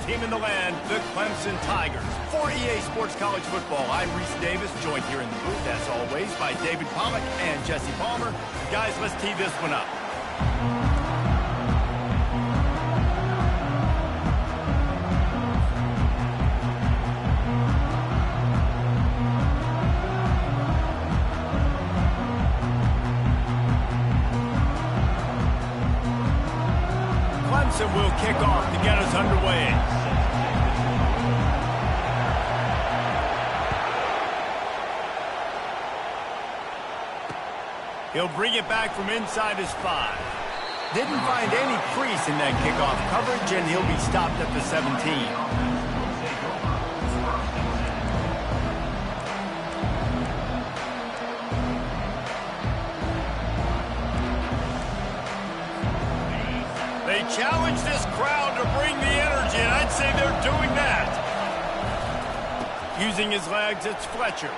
team in the land, the Clemson Tigers. For EA Sports College Football, I'm Reese Davis, joined here in the booth, as always, by David Pollack and Jesse Palmer. Guys, let's tee this one up. Clemson will kick off to get us underway. He'll bring it back from inside his 5. Didn't find any crease in that kickoff coverage, and he'll be stopped at the 17. They challenge this crowd to bring the energy, and I'd say they're doing that. Using his legs, it's Fletcher.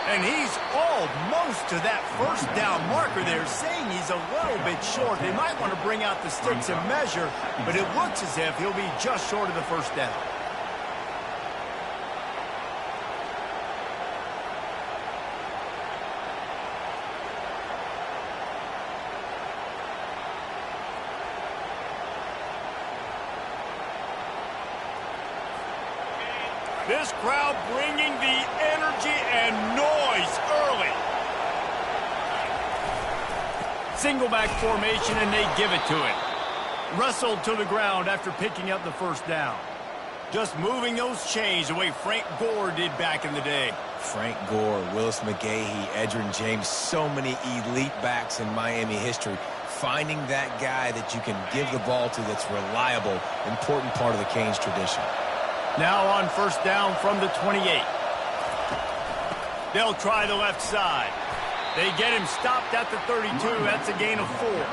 And he's almost to that first down marker there, saying he's a little bit short. They might want to bring out the sticks and measure, but it looks as if he'll be just short of the first down. This crowd bringing the energy and noise early. Single back formation, and they give it to him. Wrestled to the ground after picking up the first down. Just moving those chains the way Frank Gore did back in the day. Frank Gore, Willis McGahee, Edgerrin James, so many elite backs in Miami history. Finding that guy that you can give the ball to that's reliable, important part of the Canes tradition. Now on first down from the 28. They'll try the left side. They get him stopped at the 32. That's a gain of 4.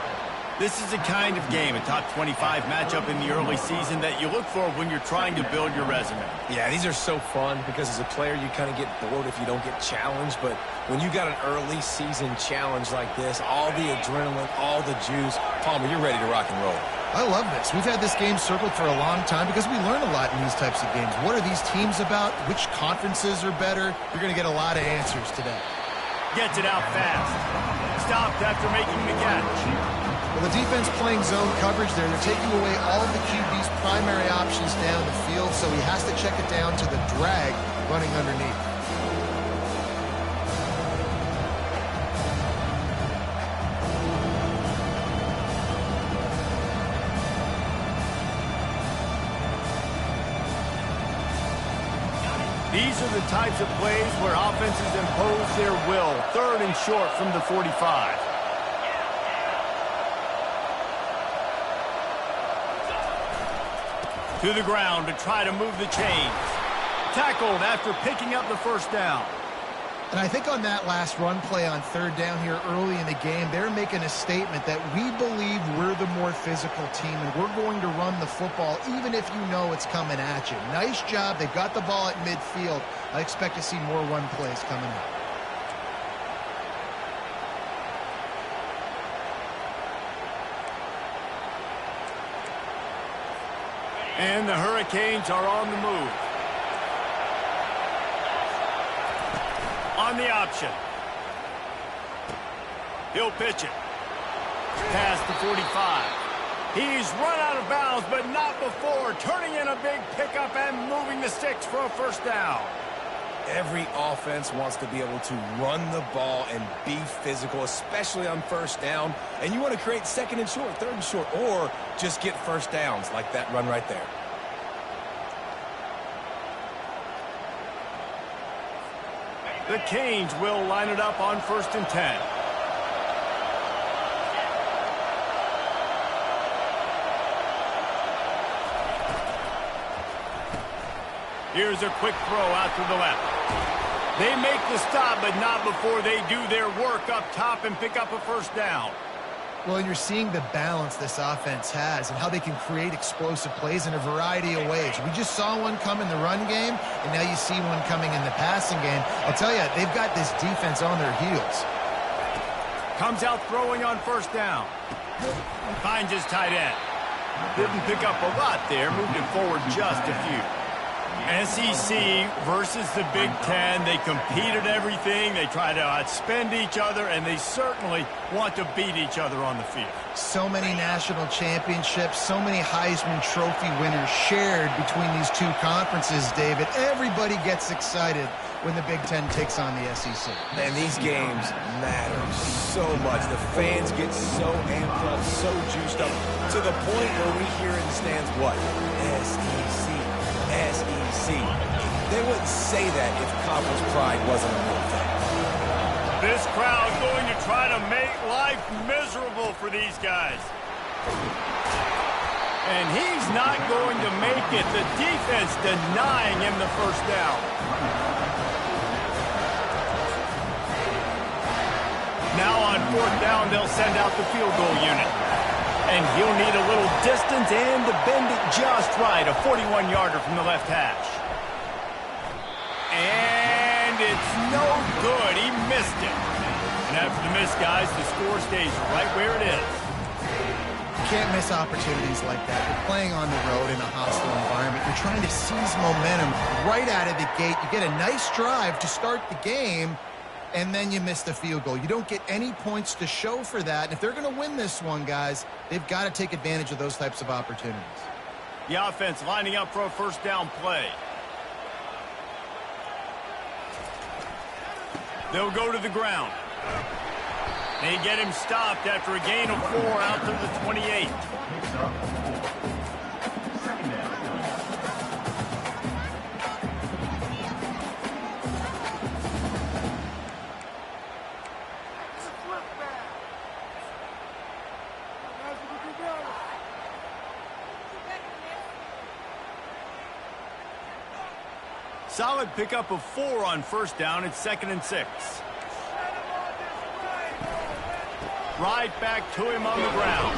This is the kind of game, a top 25 matchup in the early season, that you look for when you're trying to build your resume. Yeah, these are so fun because as a player you kind of get bored if you don't get challenged, but when you got an early season challenge like this, all the adrenaline, all the juice, Palmer, you're ready to rock and roll. I love this. We've had this game circled for a long time because we learn a lot in these types of games. What are these teams about? Which conferences are better? You're going to get a lot of answers today. Gets it out fast. Stopped after making the catch. Well, the defense playing zone coverage there. They're taking away all of the QB's primary options down the field, so he has to check it down to the drag running underneath. These are the types of plays where offenses impose their will. 3rd and short from the 45. To the ground to try to move the chains. Tackled after picking up the first down. And I think on that last run play on 3rd down here early in the game, they're making a statement that we believe we're the more physical team and we're going to run the football even if you know it's coming at you. Nice job. They got the ball at midfield. I expect to see more run plays coming up. And the Hurricanes are on the move. On the option. He'll pitch it. Past the 45. He's run out of bounds, but not before. Turning in a big pickup and moving the sticks for a first down. Every offense wants to be able to run the ball and be physical, especially on first down. And you want to create 2nd and short, 3rd and short, or just get first downs like that run right there. The Canes will line it up on 1st and 10. Here's a quick throw out to the left. They make the stop, but not before they do their work up top and pick up a first down. Well, and you're seeing the balance this offense has and how they can create explosive plays in a variety of ways. We just saw one come in the run game, and now you see one coming in the passing game. I'll tell you, they've got this defense on their heels. Comes out throwing on first down. Finds his tight end. Didn't pick up a lot there, moved it forward just a few. SEC versus the Big Ten. They compete at everything. They try to outspend each other, and they certainly want to beat each other on the field. So many national championships, so many Heisman Trophy winners shared between these two conferences, David. Everybody gets excited when the Big Ten takes on the SEC. And these games matter so much. The fans get so amped up, so juiced up, to the point where we hear in the stands, what? SEC. SEC. They wouldn't say that if conference pride wasn't a real thing. This crowd going to try to make life miserable for these guys. And he's not going to make it. The defense denying him the first down. Now on fourth down, they'll send out the field goal unit. And he'll need a little distance and to bend it just right. A 41-yarder from the left hash. And it's no good. He missed it. And after the miss, guys, the score stays right where it is. You can't miss opportunities like that. You're playing on the road in a hostile environment. You're trying to seize momentum right out of the gate. You get a nice drive to start the game, and then you miss the field goal. You don't get any points to show for that. And if they're going to win this one, guys, they've got to take advantage of those types of opportunities. The offense lining up for a first down play. They'll go to the ground. They get him stopped after a gain of 4 out to the 28. Solid pickup of 4 on first down. It's 2nd and 6. Right back to him on the ground.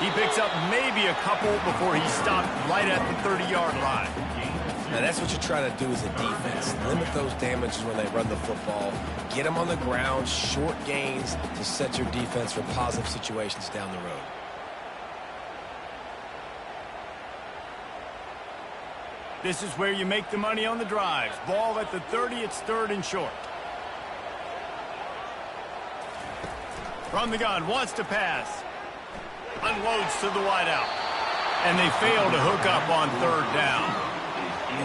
He picks up maybe a couple before he's stopped right at the 30-yard line. Now, that's what you try to do as a defense. Limit those damages when they run the football. Get them on the ground, short gains to set your defense for positive situations down the road. This is where you make the money on the drives. Ball at the 30, it's 3rd and short. From the gun, wants to pass. Unloads to the wideout. And they fail to hook up on 3rd down.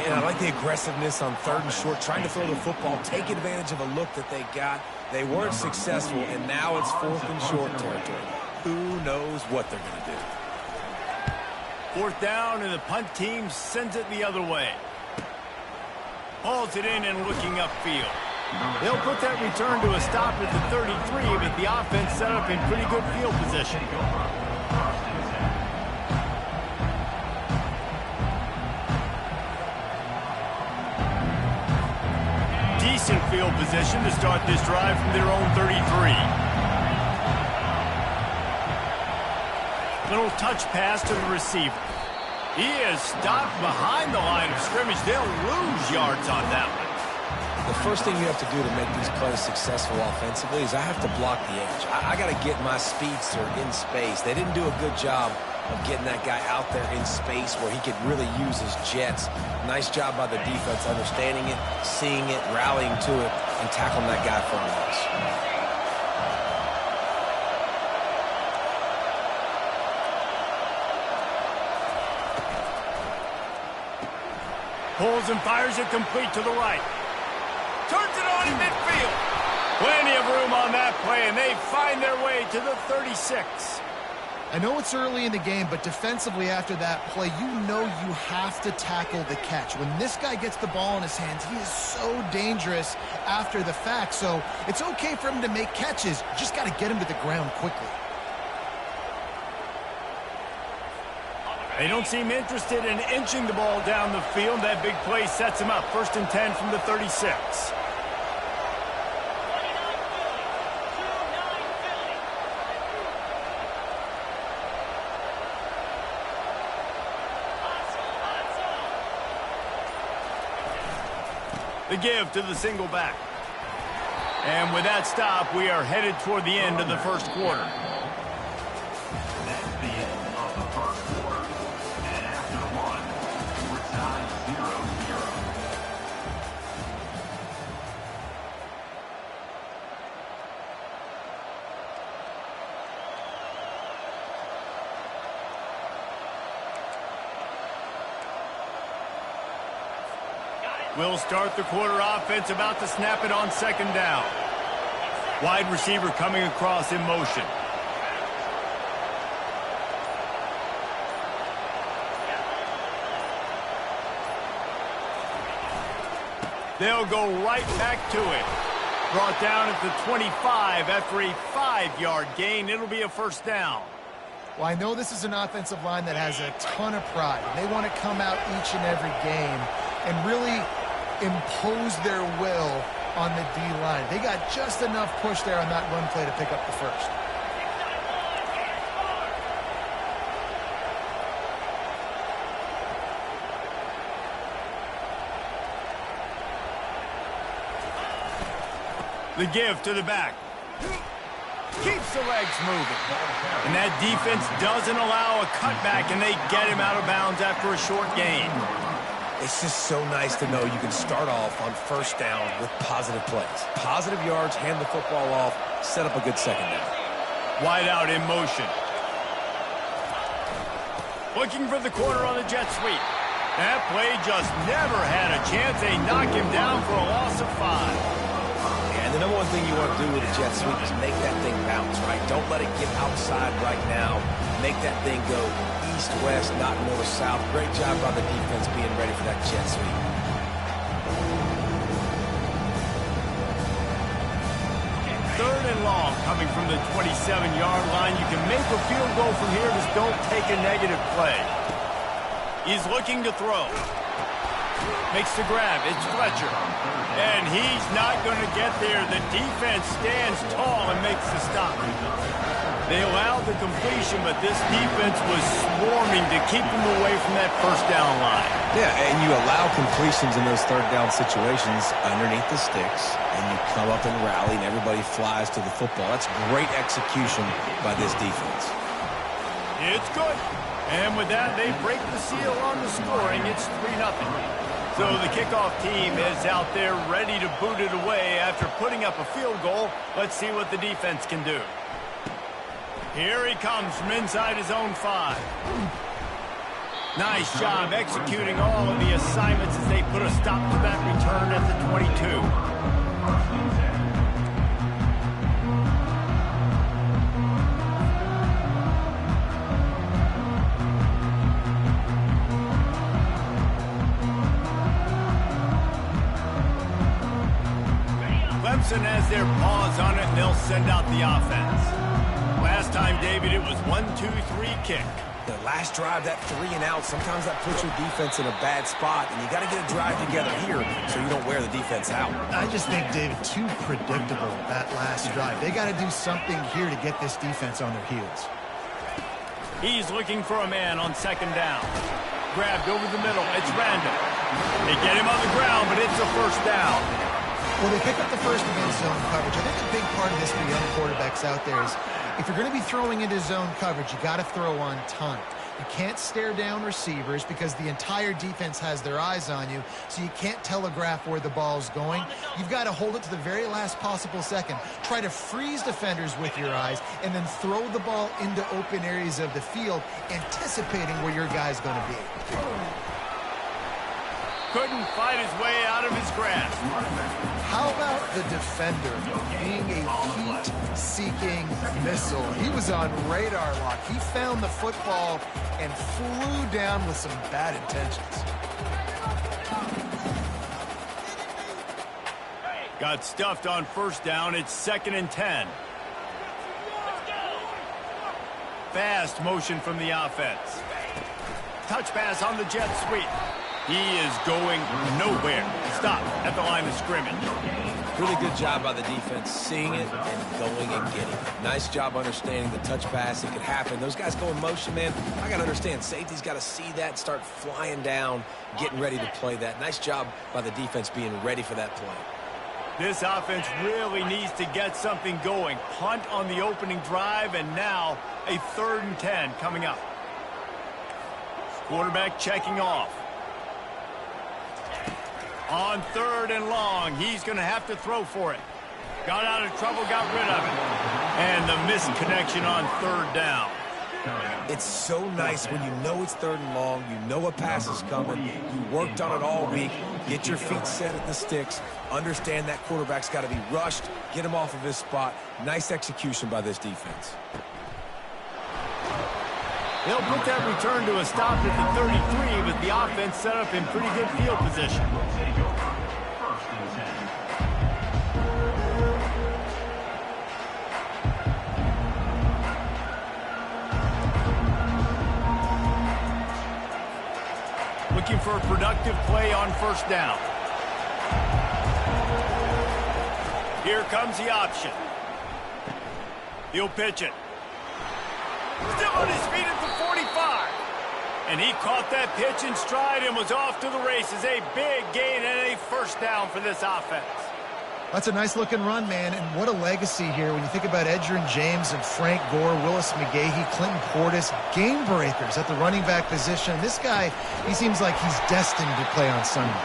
And I like the aggressiveness on 3rd and short, trying to throw the football, take advantage of a look that they got. They weren't successful, and now it's 4th and short territory. Who knows what they're going to do? 4th down, and the punt team sends it the other way. Hauls it in and looking upfield. They'll put that return to a stop at the 33, but the offense set up in pretty good field position. Decent field position to start this drive from their own 33. Little touch pass to the receiver. He is stopped behind the line of scrimmage. They'll lose yards on that one. The first thing you have to do to make these plays successful offensively is I have to block the edge. I got to get my speedster in space. They didn't do a good job of getting that guy out there in space where he could really use his jets. Nice job by the defense understanding it, seeing it, rallying to it, and tackling that guy for a loss. Pulls and fires it complete to the right. Turns it on in midfield. Plenty of room on that play, and they find their way to the 36. I know it's early in the game, but defensively after that play, you know you have to tackle the catch. When this guy gets the ball in his hands, he is so dangerous after the fact. So it's okay for him to make catches. You just got to get him to the ground quickly. They don't seem interested in inching the ball down the field. That big play sets him up. 1st and 10 from the 36. The give to the single back. And with that stop, we are headed toward the end of the first quarter. We'll start the quarter offense, about to snap it on second down. Wide receiver coming across in motion. They'll go right back to it. Brought down at the 25 after a 5-yard gain. It'll be a first down. Well, I know this is an offensive line that has a ton of pride. They want to come out each and every game and really impose their will on the D-line. They got just enough push there on that run play to pick up the first. The give to the back. Keeps the legs moving. And that defense doesn't allow a cutback, and they get him out of bounds after a short gain. It's just so nice to know you can start off on first down with positive plays. Positive yards, hand the football off, set up a good second down. Wide out in motion. Looking for the corner on the jet sweep. That play just never had a chance. They knock him down for a loss of 5. And the number one thing you want to do with a jet sweep is make that thing bounce, right? Don't let it get outside right now. Make that thing go east-west, not north-south. Great job by the defense being ready for that jet sweep. Third and long coming from the 27-yard line. You can make a field goal from here. Just don't take a negative play. He's looking to throw. Makes the grab. It's Fletcher. And he's not going to get there. The defense stands tall and makes the stop. They allowed the completion, but this defense was swarming to keep them away from that first down line. Yeah, and you allow completions in those third down situations underneath the sticks, and you come up and rally, and everybody flies to the football. That's great execution by this defense. It's good. And with that, they break the seal on the scoring. It's 3-0. So the kickoff team is out there ready to boot it away after putting up a field goal. Let's see what the defense can do. Here he comes from inside his own 5. Nice job executing all of the assignments as they put a stop to that return at the 22. Clemson has their paws on it, and they'll send out the offense. Last time, David, it was 1-2-3 kick. The last drive, that 3 and out, sometimes that puts your defense in a bad spot, and you got to get a drive together here so you don't wear the defense out. I just think, David, too predictable, that last drive. They got to do something here to get this defense on their heels. He's looking for a man on second down. Grabbed over the middle. It's Randall. They get him on the ground, but it's a first down. Well, they pick up the first against zone coverage. I think a big part of this for young quarterbacks out there is if you're going to be throwing into zone coverage, you got to throw on time. You can't stare down receivers because the entire defense has their eyes on you, so you can't telegraph where the ball's going. You've got to hold it to the very last possible second. Try to freeze defenders with your eyes and then throw the ball into open areas of the field, anticipating where your guy's going to be. Couldn't fight his way out of his grasp. How about the defender being a heat-seeking missile? He was on radar lock. He found the football and flew down with some bad intentions. Got stuffed on first down. It's 2nd and 10. Fast motion from the offense. Touch pass on the jet sweep. He is going nowhere. Stop at the line of scrimmage. Really good job by the defense, seeing it and going and getting it. Nice job understanding the touch pass. It could happen. Those guys go in motion, man. I got to understand, safety's got to see that, start flying down, getting ready to play that. Nice job by the defense being ready for that play. This offense really needs to get something going. Punt on the opening drive, and now a 3rd and 10 coming up. Quarterback checking off. On 3rd and long, he's going to have to throw for it. Got out of trouble, got rid of it. And the missed connection on 3rd down. It's so nice when you know it's 3rd and long, you know a pass is coming, you worked on it all week, get your feet set at the sticks, understand that quarterback's got to be rushed, get him off of his spot. Nice execution by this defense. They'll put that return to a stop at the 33, but the offense set up in pretty good field position. Looking for a productive play on 1st down. Here comes the option. He'll pitch it. Still on his feet at the 45. And he caught that pitch in stride and was off to the races. A big gain and a 1st down for this offense. That's a nice-looking run, man, and what a legacy here when you think about Edgerrin James and Frank Gore, Willis McGahee, Clinton Portis, game breakers at the running back position. This guy, he seems like he's destined to play on Sunday.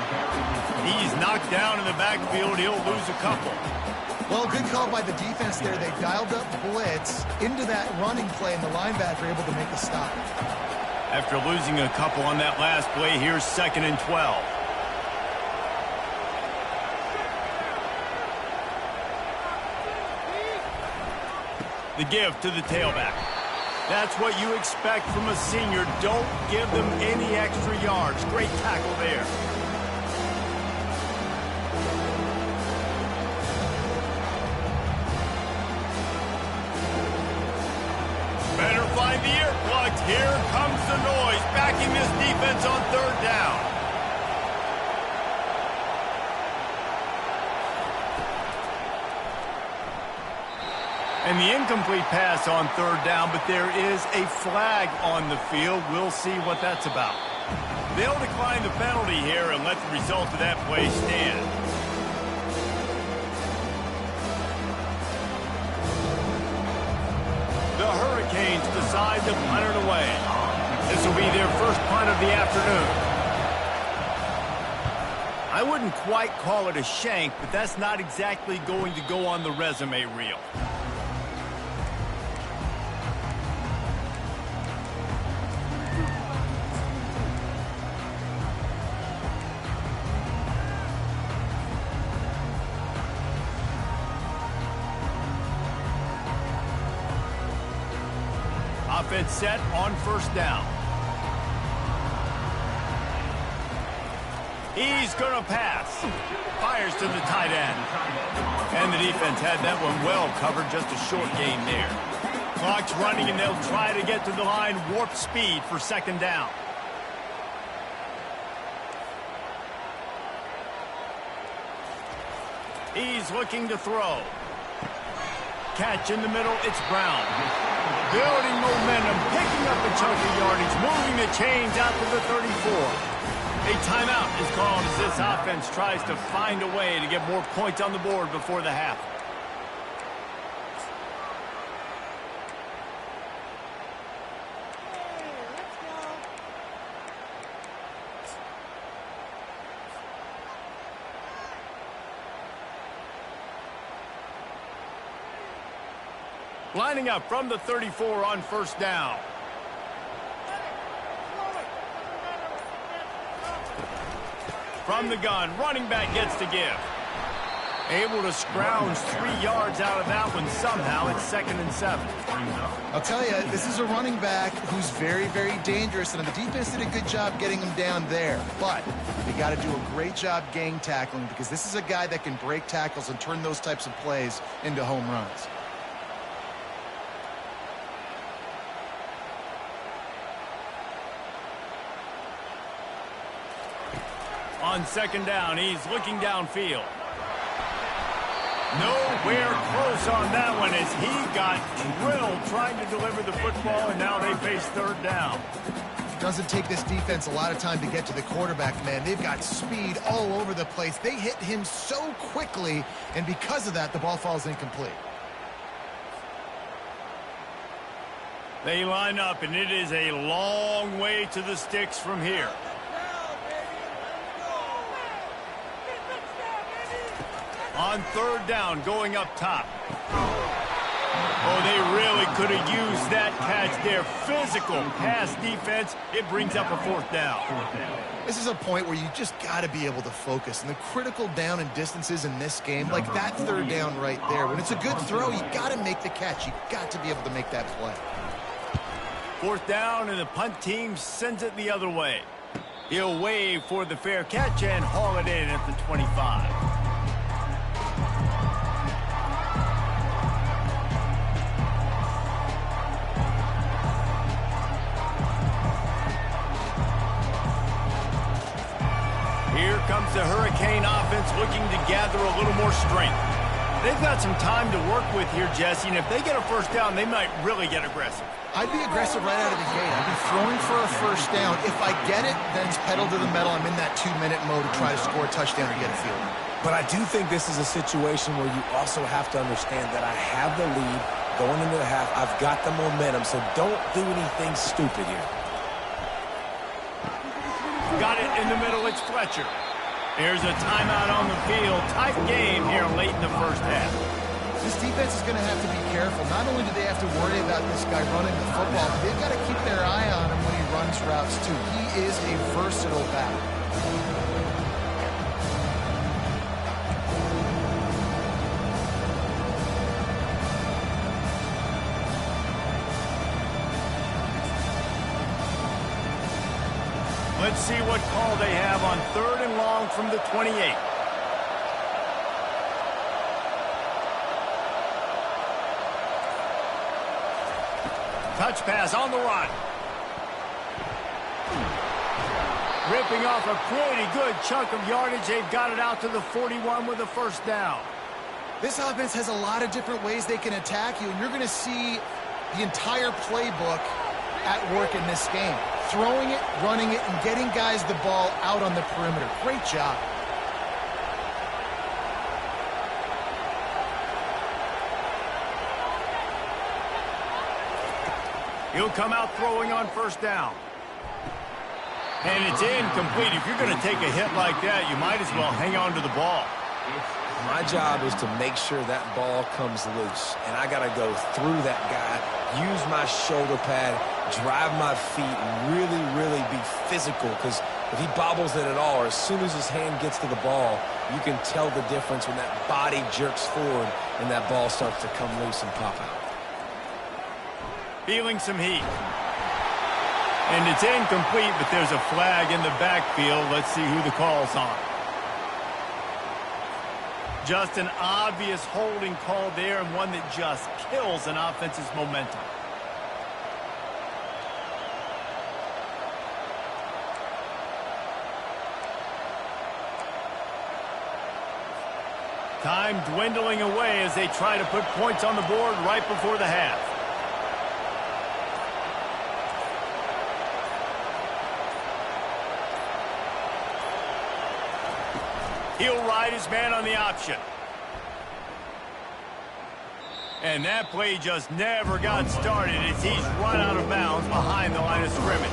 He's knocked down in the backfield. He'll lose a couple. Well, good call by the defense there. They dialed up blitz into that running play, and the linebacker able to make a stop. After losing a couple on that last play, here's 2nd and 12. The give to the tailback. That's what you expect from a senior. Don't give them any extra yards. Great tackle there. Better find the earplugs. Here comes the noise, backing this defense on 3rd down. And the incomplete pass on 3rd down, but there is a flag on the field. We'll see what that's about. They'll decline the penalty here and let the result of that play stand. The Hurricanes decide to punt it away. This will be their 1st punt of the afternoon. I wouldn't quite call it a shank, but that's not exactly going to go on the resume reel. Offense set on 1st down. He's going to pass. Fires to the tight end. And the defense had that one well covered, just a short gain there. Clock's running, and they'll try to get to the line. Warp speed for 2nd down. He's looking to throw. Catch in the middle, it's Brown. Building momentum, picking up a chunk of yardage, moving the chains out to the 34. A timeout is called as this offense tries to find a way to get more points on the board before the half. Lining up from the 34 on 1st down. From the gun, running back gets to give. Able to scrounge 3 yards out of that one somehow. It's 2nd and 7. I'll tell you, this is a running back who's very, very dangerous, and the defense did a good job getting him down there. But they got to do a great job gang tackling, because this is a guy that can break tackles and turn those types of plays into home runs. On 2nd down, he's looking downfield. Nowhere close on that one as he got drilled trying to deliver the football, and now they face 3rd down. Doesn't take this defense a lot of time to get to the quarterback, man. They've got speed all over the place. They hit him so quickly, and because of that, the ball falls incomplete. They line up, and it is a long way to the sticks from here. On 3rd down, going up top. Oh, they really could have used that catch there. Physical pass defense. It brings up a 4th down. This is a point where you just got to be able to focus. And the critical down and distances in this game, like that 3rd down right there, when it's a good throw, you got to make the catch. You got to be able to make that play. 4th down, and the punt team sends it the other way. He'll wave for the fair catch and haul it in at the 25. Here comes the Hurricane offense looking to gather a little more strength. They've got some time to work with here, Jesse, and if they get a 1st down, they might really get aggressive. I'd be aggressive right out of the gate. I'd be throwing for a 1st down. If I get it, then it's pedal to the metal. I'm in that 2-minute mode to try to score a touchdown or get a field goal. But I do think this is a situation where you also have to understand that I have the lead going into the half. I've got the momentum, so don't do anything stupid here. Got it in the middle. It's Fletcher. Here's a timeout on the field. Tight game here late in the 1st half. This defense is going to have to be careful. Not only do they have to worry about this guy running the football, but they've got to keep their eye on him when he runs routes, too. He is a versatile back. Let's see what call they have on 3rd and long from the 28. Touch pass on the run. Ripping off a pretty good chunk of yardage. They've got it out to the 41 with a 1st down. This offense has a lot of different ways they can attack you, and you're going to see the entire playbook at work in this game. Throwing it, running it, and getting guys the ball out on the perimeter. Great job. He'll come out throwing on 1st down. And it's incomplete. If you're going to take a hit like that, you might as well hang on to the ball. My job is to make sure that ball comes loose, and I got to go through that guy, use my shoulder pad, drive my feet, really be physical, because if he bobbles it at all, or as soon as his hand gets to the ball, you can tell the difference when that body jerks forward and that ball starts to come loose and pop out. Feeling some heat. And it's incomplete, but there's a flag in the backfield. Let's see who the call's on. Just an obvious holding call there, and one that just kills an offense's momentum. Time dwindling away as they try to put points on the board right before the half. He'll ride his man on the option. And that play just never got started as he's run out of bounds behind the line of scrimmage.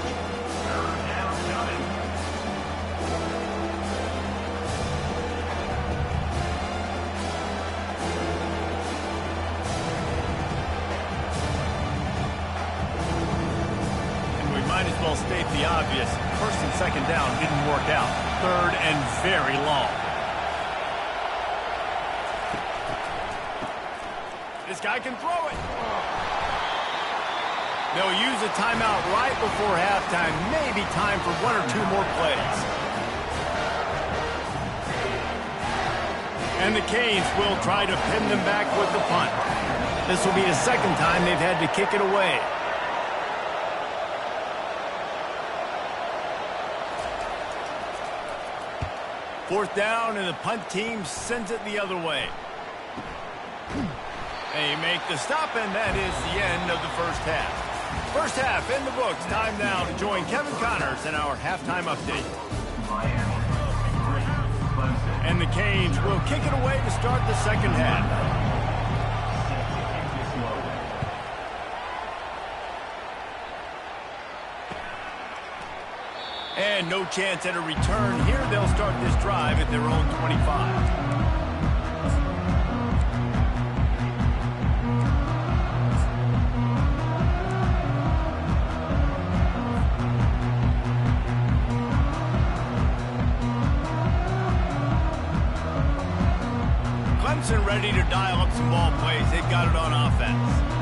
And we might as well state the obvious. 1st and 2nd down didn't work out. 3rd and very long. This guy can throw it. They'll use a timeout right before halftime. Maybe time for 1 or 2 more plays. And the Canes will try to pin them back with the punt. This will be the 2nd time they've had to kick it away. Fourth down, and the punt team sends it the other way. They make the stop, and that is the end of the 1st half. 1st half in the books. Time now to join Kevin Connors in our halftime update. And the Canes will kick it away to start the 2nd half. And no chance at a return here. They'll start this drive at their own 25. Clemson ready to dial up some ball plays. They've got it on offense.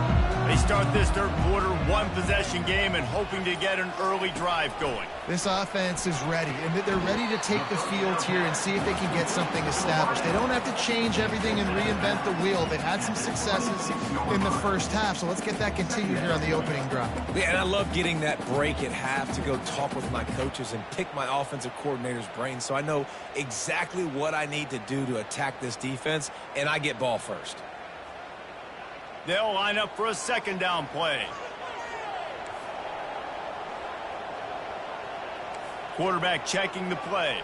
They start this third quarter, one-possession game, and hoping to get an early drive going. This offense is ready, and they're ready to take the field here and see if they can get something established. They don't have to change everything and reinvent the wheel. They've had some successes in the first half, so let's get that continued here on the opening drive. Yeah, and I love getting that break at half to go talk with my coaches and pick my offensive coordinator's brain so I know exactly what I need to do to attack this defense, and I get ball first. They'll line up for a second down play. Quarterback checking the play.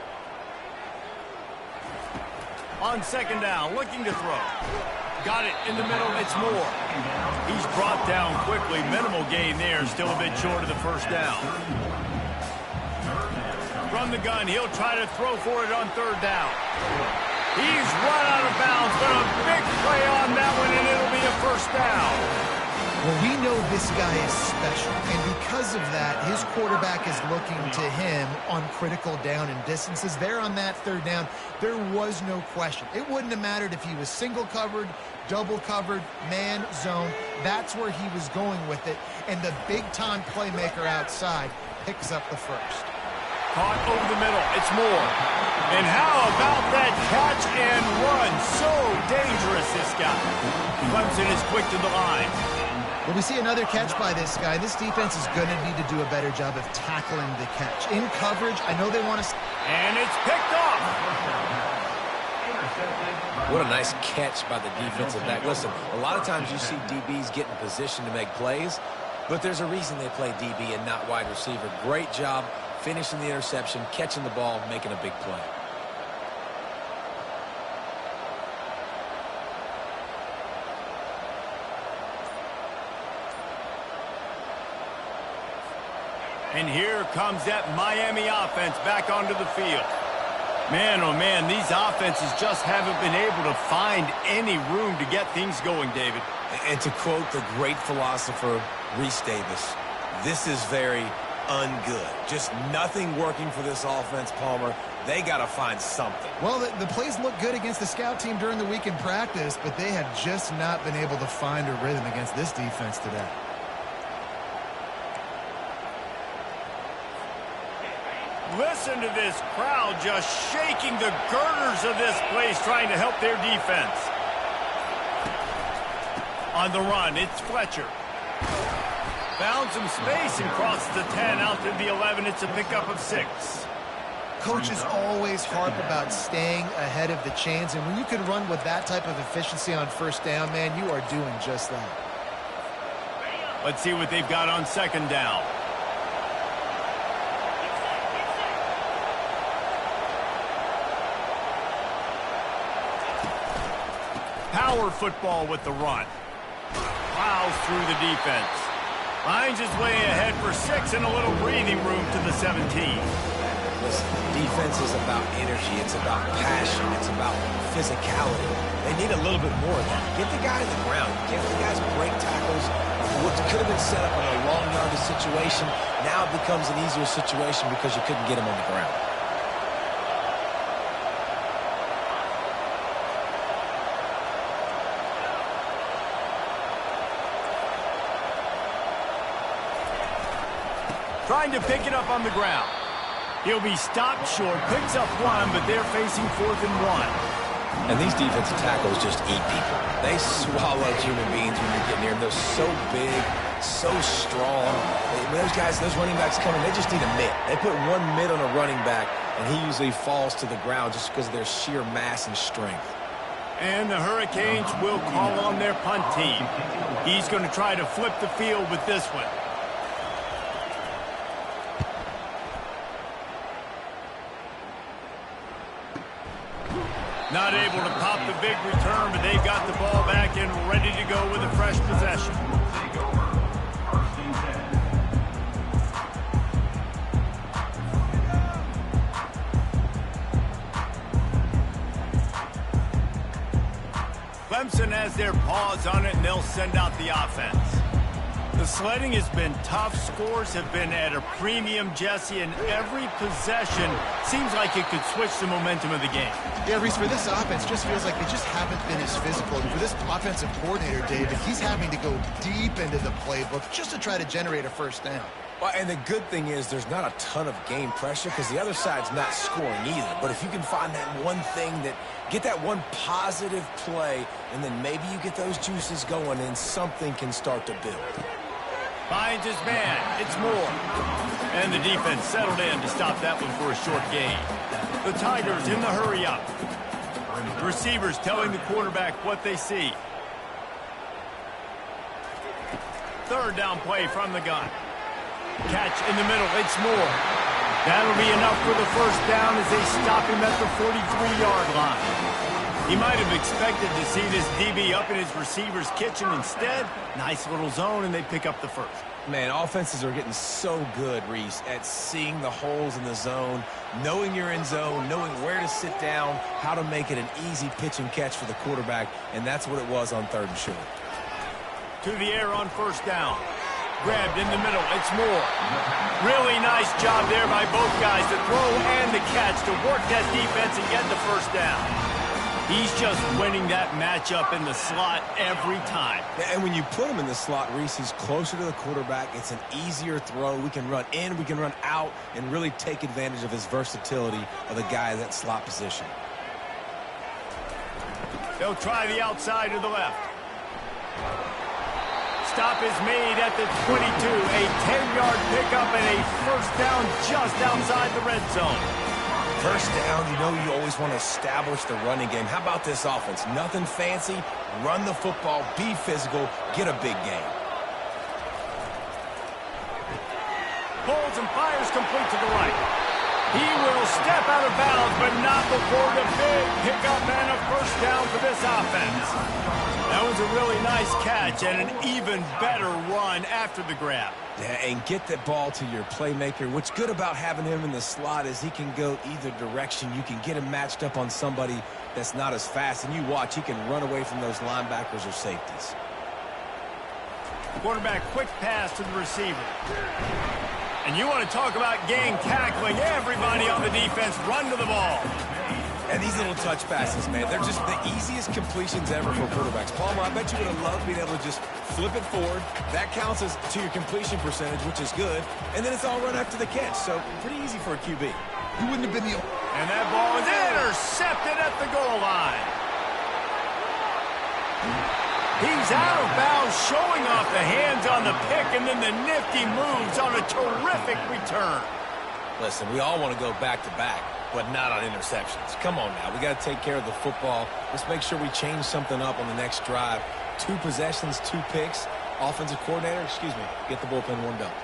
On second down, looking to throw. Got it in the middle, it's Moore. He's brought down quickly. Minimal gain there, still a bit short of the first down. From the gun, he'll try to throw for it on third down. He's run out of bounds, but a big play on that one, and it'll be a first down. Well, we know this guy is special, and because of that, his quarterback is looking to him on critical down and distances. There on that third down, there was no question. It wouldn't have mattered if he was single covered, double covered, man, zone. That's where he was going with it, and the big-time playmaker outside picks up the first. Caught over the middle. It's Moore. And how about that catch and run? So dangerous, this guy. Clemson is quick to the line. Well, we see another catch by this guy. This defense is going to need to do a better job of tackling the catch. In coverage, I know they want to... And it's picked off. What a nice catch by the defensive back. Listen, a lot of times you see DBs get in position to make plays, but there's a reason they play DB and not wide receiver. Great job finishing the interception, catching the ball, making a big play. And here comes that Miami offense back onto the field. Man, oh man, these offenses just haven't been able to find any room to get things going, David. And to quote the great philosopher, Reese Davis, this is very ungood. Just nothing working for this offense, Palmer. They got to find something. Well, the plays look good against the scout team during the week in practice, but they have just not been able to find a rhythm against this defense today. Listen to this crowd just shaking the girders of this place, trying to help their defense. On the run, it's Fletcher. Found some space and crossed the 10 out to the 11. It's a pickup of 6. Coaches always harp about staying ahead of the chains, and when you can run with that type of efficiency on first down, man, you are doing just that. Let's see what they've got on second down. Power football with the run. Plows through the defense. Finds his way ahead for 6 and a little breathing room to the 17. Listen, defense is about energy. It's about passion. It's about physicality. They need a little bit more of that. Get the guy on the ground. Get the guys break tackles. What could have been set up on a long yardage situation now becomes an easier situation because you couldn't get him on the ground. Trying to pick it up on the ground. He'll be stopped short, picks up 1, but they're facing 4th and 1. And these defensive tackles just eat people. They swallow human beings when you're getting near them. They're so big, so strong. When those guys, those running backs come in, they just need a mitt. They put 1 mitt on a running back, and he usually falls to the ground just because of their sheer mass and strength. And the Hurricanes will call on their punt team. He's going to try to flip the field with this one. Not able to pop the big return, but they've got the ball back and ready to go with a fresh possession. Clemson has their paws on it, and they'll send out the offense. The sledding has been tough. Scores have been at a premium, Jesse, and every possession seems like it could switch the momentum of the game. Yeah, Reese, for this offense, just feels like they just haven't been as physical. And for this offensive coordinator, David, he's having to go deep into the playbook just to try to generate a first down. Well, and the good thing is there's not a ton of game pressure because the other side's not scoring either. But if you can find that one thing get that one positive play, and then maybe you get those juices going and something can start to build. Finds his man. It's Moore. And the defense settled in to stop that one for a short gain. The Tigers in the hurry up. Receivers telling the quarterback what they see. Third down play from the gun. Catch in the middle. It's Moore. That'll be enough for the first down as they stop him at the 43-yard line. He might have expected to see this DB up in his receiver's kitchen. Instead, nice little zone, and they pick up the first. Man, offenses are getting so good, Reese, at seeing the holes in the zone, knowing you're in zone, knowing where to sit down, how to make it an easy pitch and catch for the quarterback, and that's what it was on third and short. To the air on first down. Grabbed in the middle. It's Moore. Really nice job there by both guys to throw and the catch to work that defense and get the first down. He's just winning that matchup in the slot every time. And when you put him in the slot, Reese, he's closer to the quarterback. It's an easier throw. We can run in, we can run out, and really take advantage of his versatility of the guy in that slot position. They'll try the outside to the left. Stop is made at the 22. A 10-yard pickup and a first down just outside the red zone. First down, you know you always want to establish the running game. How about this offense? Nothing fancy. Run the football, be physical, get a big gain. Pulls and fires complete to the right. He will step out of bounds, but not before the big pickup and a first down for this offense. That was a really nice catch and an even better run after the grab. Yeah, and get that ball to your playmaker. What's good about having him in the slot is he can go either direction. You can get him matched up on somebody that's not as fast, and you watch, he can run away from those linebackers or safeties. Quarterback quick pass to the receiver. And you want to talk about gang tackling. Everybody on the defense run to the ball. And these little touch passes, man, they're just the easiest completions ever for quarterbacks. Palmer, I bet you would have loved being able to just flip it forward. That counts as to your completion percentage, which is good. And then it's all run after the catch. So pretty easy for a QB. He wouldn't have been the... And that ball is intercepted at the goal line. He's out of bounds, showing off the hands on the pick, and then the nifty moves on a terrific return. Listen, we all want to go back-to-back, but not on interceptions. Come on now. We got to take care of the football. Let's make sure we change something up on the next drive. 2 possessions, 2 picks. Offensive coordinator, get the bullpen warmed up.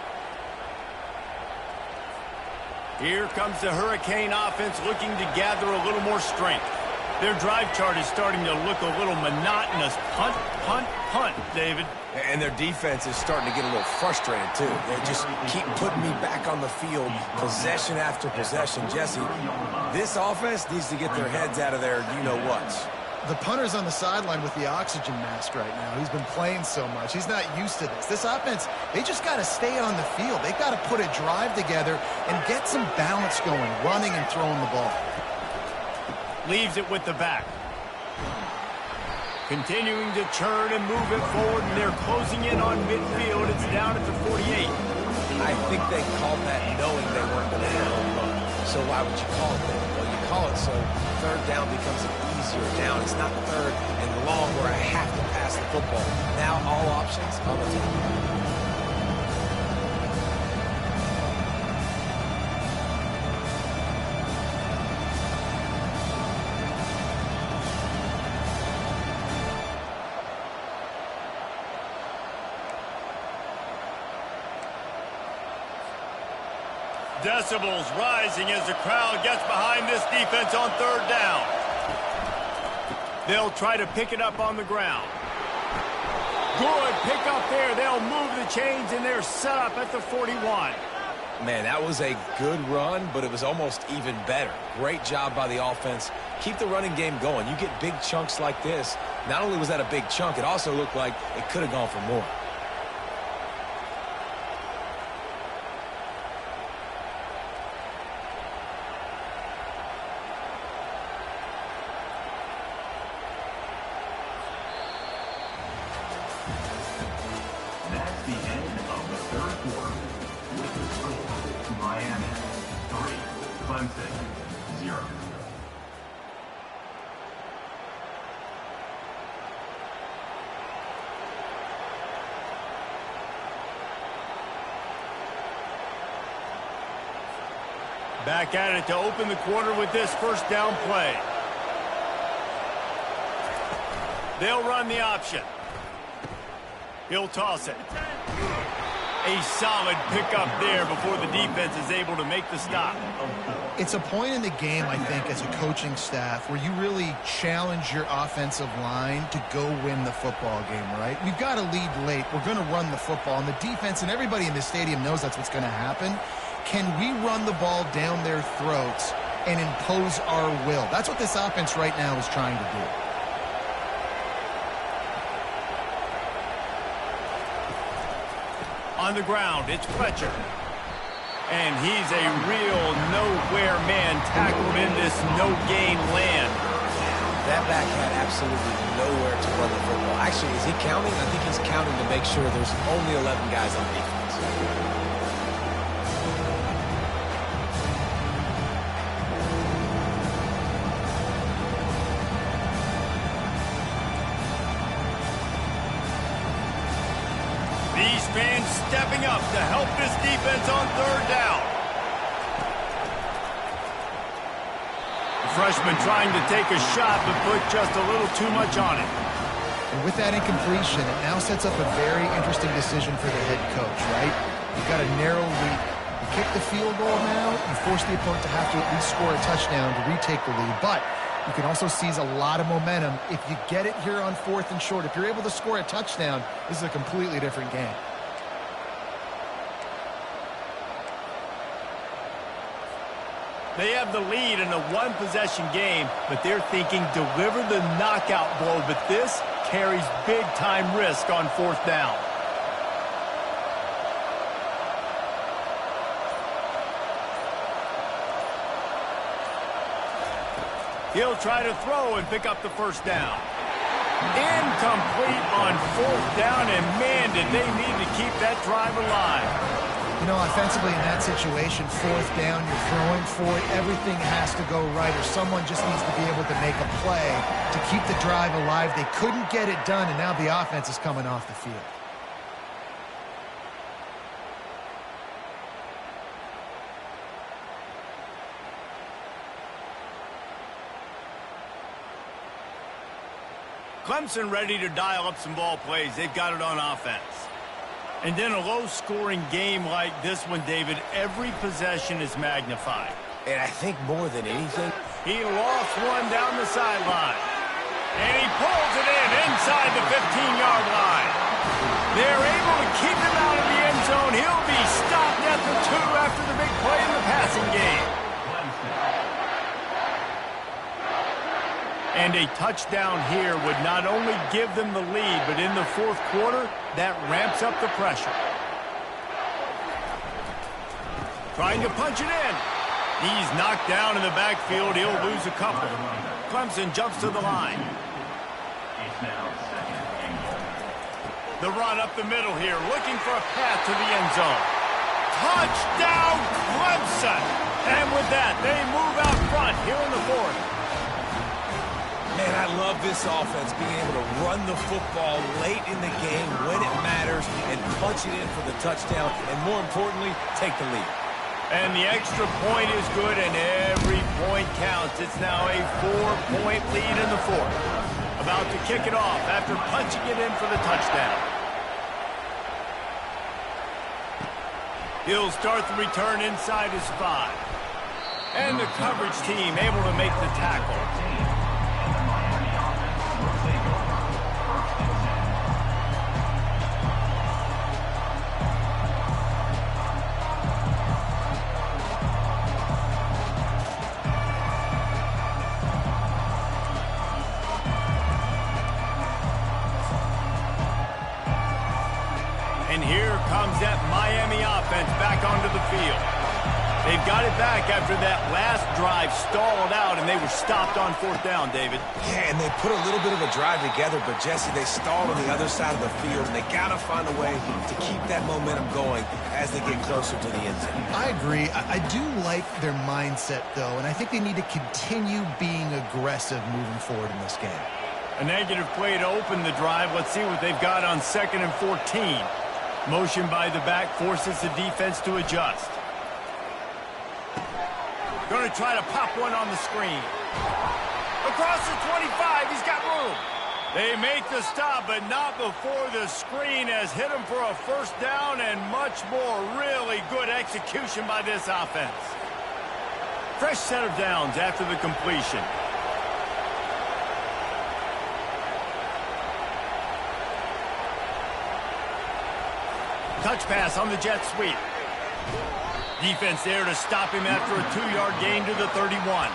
Here comes the Hurricane offense looking to gather a little more strength. Their drive chart is starting to look a little monotonous. Punt, punt, punt, David. And their defense is starting to get a little frustrated, too. They just keep putting me back on the field, possession after possession. Jesse, this offense needs to get their heads out of their you-know-whats. The punter's on the sideline with the oxygen mask right now. He's been playing so much. He's not used to this. This offense, they just got to stay on the field. They've got to put a drive together and get some balance going, running and throwing the ball. Leaves it with the back. Continuing to churn and move it forward, and they're closing in on midfield. It's down at the 48. I think they called that knowing they weren't going to have a run. So why would you call it that? Well, you call it so third down becomes an easier down. It's not third and long where I have to pass the football. Now all options on the table. Decibels rising as the crowd gets behind this defense on third down. They'll try to pick it up on the ground. Good pick up there. They'll move the chains, and they're set up at the 41. Man, that was a good run, but it was almost even better. Great job by the offense. Keep the running game going. You get big chunks like this. Not only was that a big chunk, it also looked like it could have gone for more. Clemson, 0. Back at it to open the quarter with this first down play. They'll run the option. He'll toss it. A solid pickup there before the defense is able to make the stop. It's a point in the game, I think, as a coaching staff where you really challenge your offensive line to go win the football game, right? We've got to lead late. We're going to run the football. And the defense and everybody in the stadium knows that's what's going to happen. Can we run the ball down their throats and impose our will? That's what this offense right now is trying to do. On the ground, it's Fletcher. And he's a real nowhere man tackled in this no-gain land. That back had absolutely nowhere to run the football. Actually, is he counting? I think he's counting to make sure there's only 11 guys on defense. These fans stepping up to help this defense on third down. The freshman trying to take a shot, but put just a little too much on it. And with that incompletion, it now sets up a very interesting decision for the head coach, right? You've got a narrow lead. You kick the field goal now, you force the opponent to have to at least score a touchdown to retake the lead. But you can also seize a lot of momentum if you get it here on 4th and short. If you're able to score a touchdown, this is a completely different game. They have the lead in a one-possession game, but they're thinking deliver the knockout blow. But this carries big-time risk on 4th down. He'll try to throw and pick up the first down. Incomplete on 4th down, and man, did they need to keep that drive alive. You know, offensively in that situation, 4th down, you're throwing for it, everything has to go right, or someone just needs to be able to make a play to keep the drive alive. They couldn't get it done, and now the offense is coming off the field. Clemson ready to dial up some ball plays. They've got it on offense. And then a low-scoring game like this one, David, every possession is magnified. And I think more than anything, he lost one down the sideline. And he pulls it in inside the 15-yard line. They're able to keep him out of the end zone. He'll be stopped at the 2 after the big play in the passing game. And a touchdown here would not only give them the lead, but in the 4th quarter, that ramps up the pressure. Trying to punch it in. He's knocked down in the backfield. He'll lose a couple. Clemson jumps to the line. The run up the middle here, looking for a path to the end zone. Touchdown, Clemson! And with that, they move out front here in the 4th. man, I love this offense being able to run the football late in the game when it matters and punch it in for the touchdown, and more importantly, take the lead. And the extra point is good, and every point counts. It's now a 4-point lead in the 4th. About to kick it off after punching it in for the touchdown. He'll start the return inside his 5. And the coverage team able to make the tackle. And here comes that Miami offense back onto the field. They've got it back after that last drive stalled out, and they were stopped on fourth down, David. Yeah, and they put a little bit of a drive together, but, Jesse, they stalled on the other side of the field, and they got to find a way to keep that momentum going as they get closer to the end zone. I agree. I do like their mindset, though, and I think they need to continue being aggressive moving forward in this game. A negative play to open the drive. Let's see what they've got on 2nd and 14. Motion by the back forces the defense to adjust. Going to try to pop one on the screen. Across the 25, he's got room. They make the stop, but not before the screen has hit him for a first down and much more. Really good execution by this offense. Fresh set of downs after the completion. Touch pass on the jet sweep. Defense there to stop him after a 2-yard gain to the 31.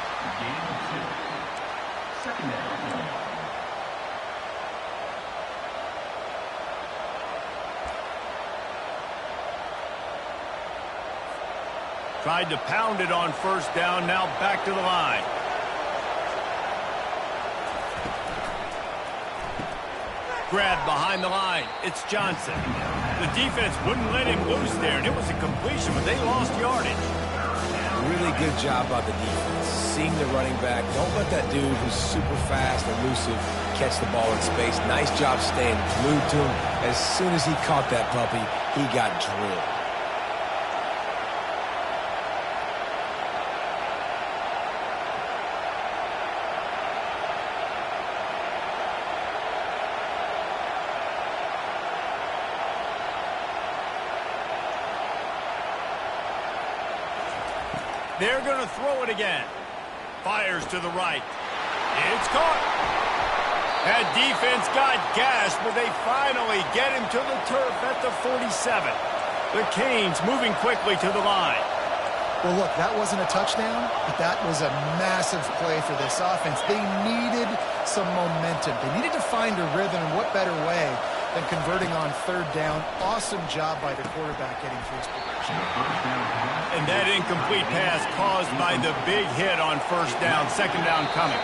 Tried to pound it on first down, now back to the line. Grab behind the line. It's Johnson. The defense wouldn't let him loose there, and it was a completion, but they lost yardage. Really good job by the defense. Seeing the running back. Don't let that dude who's super fast, elusive, catch the ball in space. Nice job staying glued to him. As soon as he caught that puppy, he got drilled. They're going to throw it again. Fires to the right. It's caught. That defense got gashed, but they finally get him to the turf at the 47. The Canes moving quickly to the line. Well, look, that wasn't a touchdown, but that was a massive play for this offense. They needed some momentum. They needed to find a rhythm, and what better way than converting on third down. Awesome job by the quarterback getting through his progression. And that incomplete pass caused by the big hit on first down, second down coming.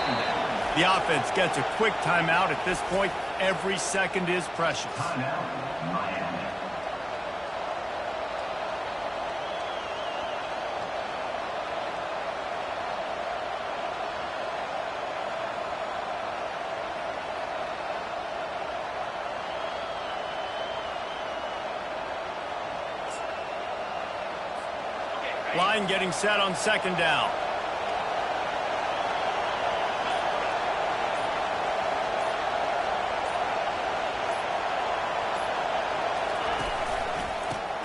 The offense gets a quick timeout. At this point, every second is precious. Line getting set on second down.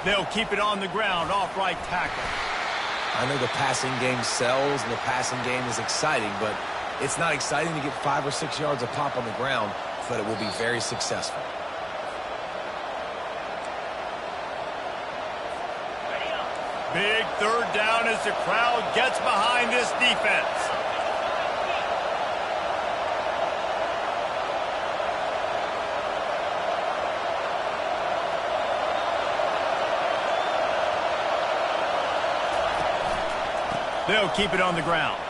They'll keep it on the ground, off right tackle. I know the passing game sells and the passing game is exciting, but it's not exciting to get 5 or 6 yards of pop on the ground, but it will be very successful. Big third down as the crowd gets behind this defense. They'll keep it on the ground.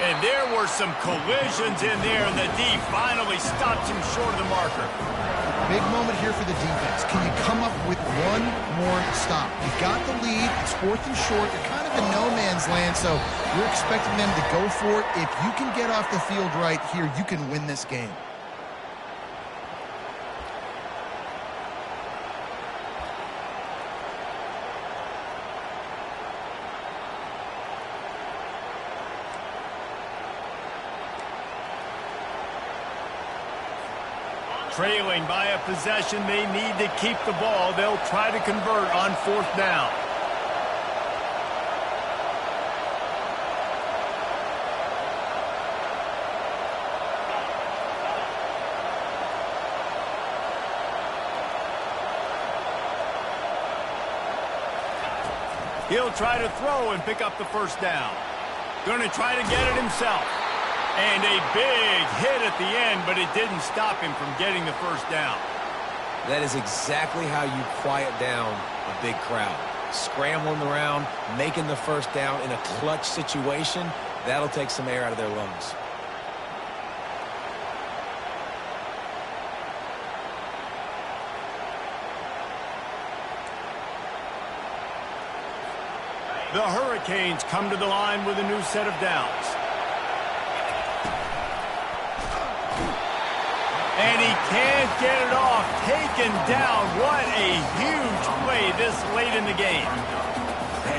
And there were some collisions in there, and the D finally stopped him short of the marker. Big moment here for the defense. Can you come up with one more stop? You've got the lead. It's 4th and short. You're kind of in no man's land, so you're expecting them to go for it. If you can get off the field right here, you can win this game. Trailing by a possession, they need to keep the ball. They'll try to convert on 4th down. He'll try to throw and pick up the first down. Going to try to get it himself. And a big hit at the end, but it didn't stop him from getting the first down. That is exactly how you quiet down a big crowd. scrambling around, making the first down in a clutch situation. That'll take some air out of their lungs. The Hurricanes come to the line with a new set of downs. And he can't get it off. Taken down. What a huge play this late in the game.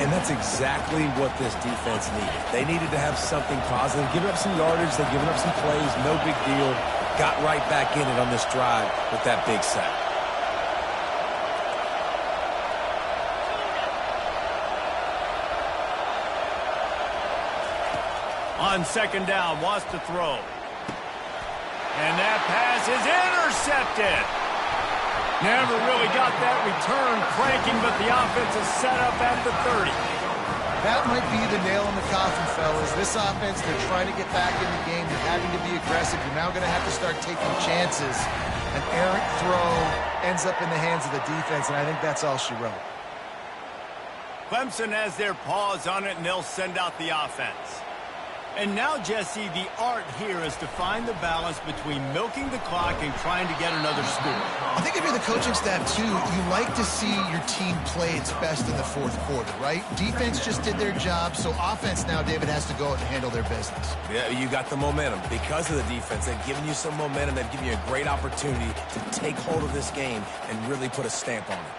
And that's exactly what this defense needed. They needed to have something positive. Giving up some yardage, they've given up some plays, no big deal. Got right back in it on this drive with that big sack. On second down, wants to throw. And that pass is intercepted. Never really got that return cranking, but the offense is set up at the 30. That might be the nail in the coffin, fellas. This offense, they're trying to get back in the game. They're having to be aggressive. You're now going to have to start taking chances. An errant throw ends up in the hands of the defense, and I think that's all she wrote. Clemson has their paws on it, and they'll send out the offense. And now, Jesse, the art here is to find the balance between milking the clock and trying to get another score. I think if you're the coaching staff, too, you like to see your team play its best in the fourth quarter, right? Defense just did their job, so offense now, David, has to go out and handle their business. Yeah, you got the momentum. Because of the defense, they've given you some momentum. They've given you a great opportunity to take hold of this game and really put a stamp on it.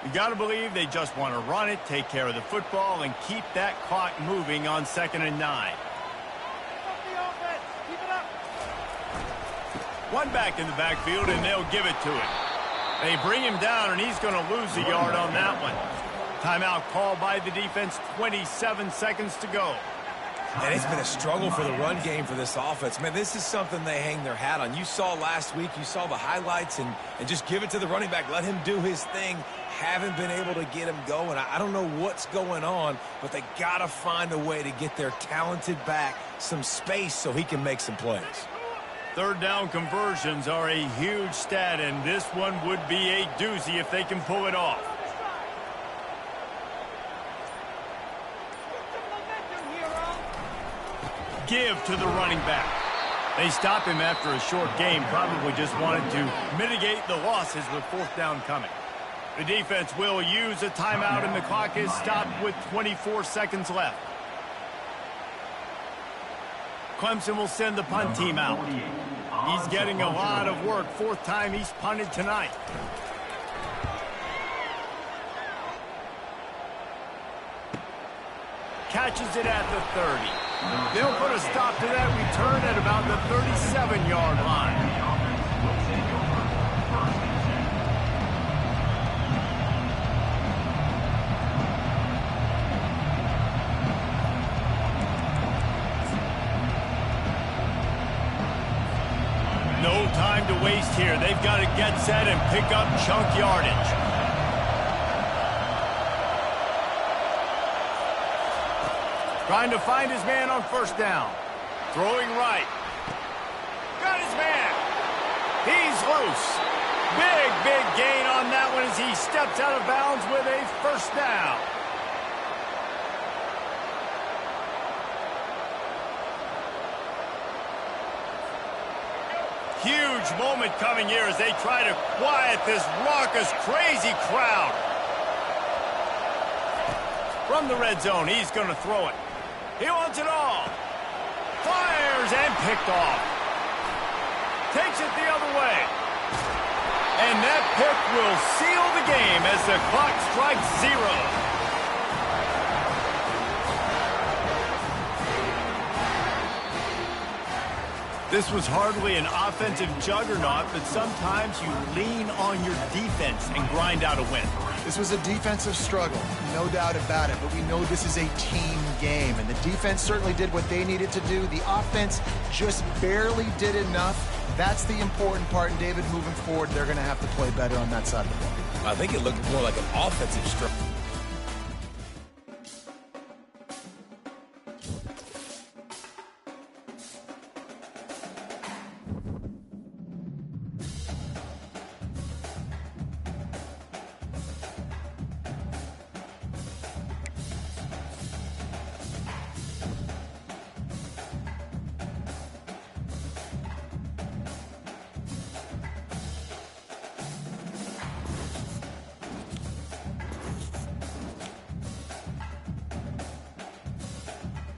You got to believe they just want to run it, take care of the football, and keep that clock moving on 2nd and 9. One back in the backfield, and they'll give it to him. They bring him down, and he's going to lose a yard on that one. Timeout called by the defense, 27 seconds to go. And it's been a struggle for the run game for this offense. Man, this is something they hang their hat on. You saw last week, you saw the highlights, and just give it to the running back. Let him do his thing. Haven't been able to get him going. I don't know what's going on, but they got to find a way to get their talented back some space so he can make some plays. Third down conversions are a huge stat, and this one would be a doozy if they can pull it off. Give to the running back. They stop him after a short game. Probably just wanted to mitigate the losses with fourth down coming. The defense will use a timeout, and the clock is stopped with 24 seconds left. Clemson will send the punt team out. He's getting a lot of work. Fourth time he's punted tonight. Catches it at the 30. They'll put a stop to that return at about the 37-yard line. No time to waste here. They've got to get set and pick up chunk yardage. Trying to find his man on first down. Throwing right. Got his man. He's loose. Big gain on that one as he steps out of bounds with a first down. Huge moment coming here as they try to quiet this raucous, crazy crowd. From the red zone, he's going to throw it. He wants it all. Fires and picked off. Takes it the other way. And that pick will seal the game as the clock strikes 0. This was hardly an offensive juggernaut, but sometimes you lean on your defense and grind out a win. This was a defensive struggle, no doubt about it, but we know this is a team game, and the defense certainly did what they needed to do. The offense just barely did enough. That's the important part, and David, moving forward, they're going to have to play better on that side of the ball. I think it looked more like an offensive struggle.